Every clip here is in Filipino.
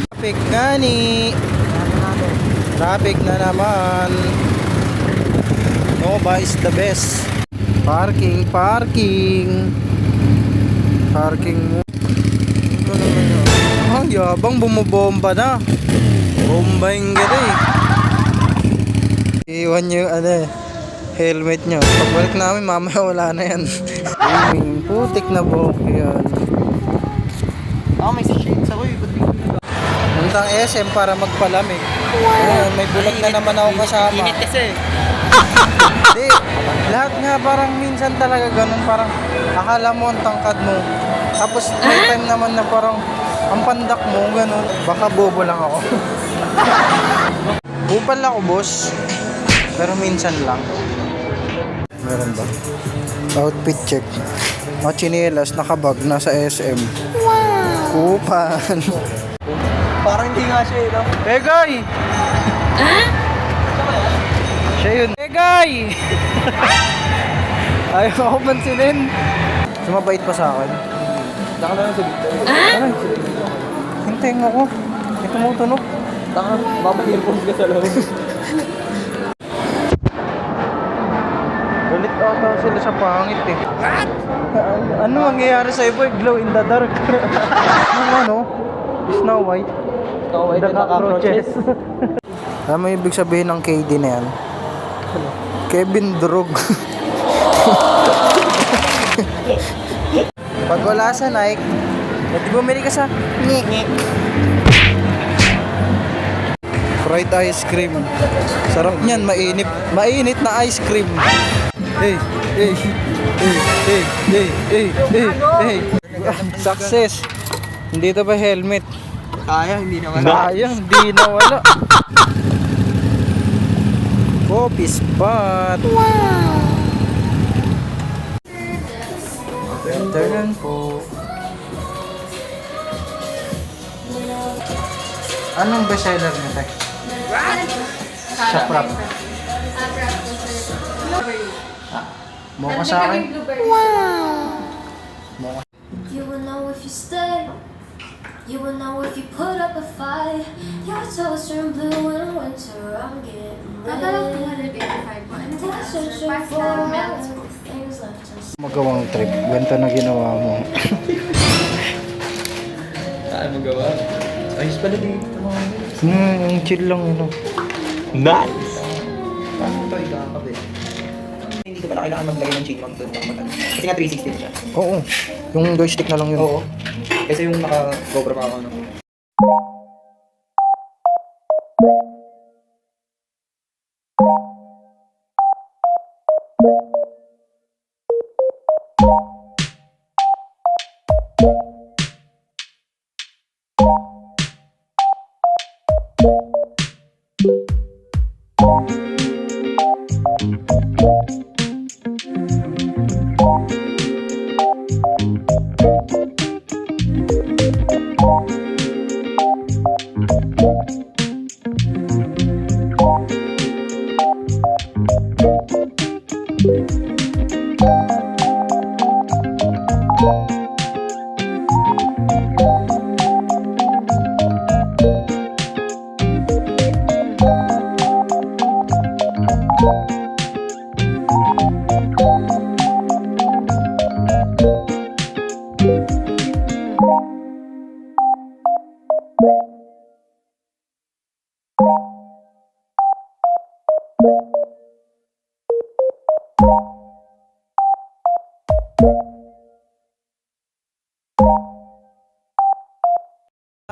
Traffic gani. Traffic na naman. Nova is the best. Parking mo. Ang yabang, bumubomba na. Bombaing ganda eh. Iwan nyo helmet nyo. Pagbalik namin mamaya wala na yan. Putik na buhok yan. May shades ako eh. Puntang SM para magpalamig. Ayan, may bulag na naman ako kasama. Init kasi. Hindi, lahat nga parang minsan talaga ganun. Parang akala mo ang tangkad mo. Tapos may time naman na parang ang pandak mo, ganun. Baka bobo lang ako. Upal ako, boss. Pero minsan lang. Meron ba? Outfit check. Mga chinelas, nakabag, nasa SM. Wow! Upal. Parang hindi nga siya eh, no? Pegay! Siya yun. Pegay! Ayaw ako pansinin. Sumabait pa sa akin. Daka na lang sa dito. Ano? Hintayin ako. May tumutunog. Daka na, mapag-impose ka sa loob. Galit ata sila sa pangit eh. What? Ano mangyayari sa'yo boy? Glow in the dark. Ano? Snow White. Kaway The na cockroaches. Ano may ibig sabihin ng KD na yan? Kevin Drog. Pag wala sa Nike, pwede bumili ka sa Nike. Fried ice cream. Sarap niyan, mainit na ice cream. Hey. Success. Hindi to ba helmet? Sayang, hindi naman. Sayang, hindi na wala. Coffee spot. Wow. Turn po. Anong bestseller niyo, Tay? Shaprap. Mocha sa akin. Wow. You will know if you stay. You will know if you put up a fight. Your toes turn blue in winter. I'm getting ready. Searching for things left to Magawang trip. Ganito na ginawa mo. Saan magawa? Ayos pala dito mga Ang chill lang yun. nice! Paano ito ikakabe? Hindi ko pala kailangan maglagay ng chain mount doon. Kasi nga 360 na siya. Oo. Yung joystick na lang yun. Oo. Kasi yung naka-GoPro pa ako. No?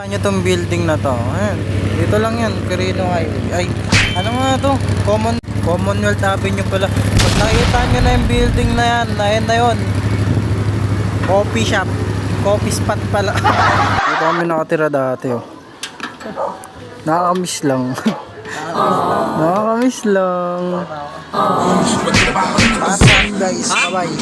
Nyo tong building na to. Ayan. Dito lang yan, Quirino Highway. Ay, ano nga to? Commonwealth Avenue pala. Pag nakita nyo na yung building na yan, na yun. Coffee shop. Coffee spot pala. Dito kami nakatira dati oh. Nakakamiss lang. Nakakamiss lang. Guys, bye-bye.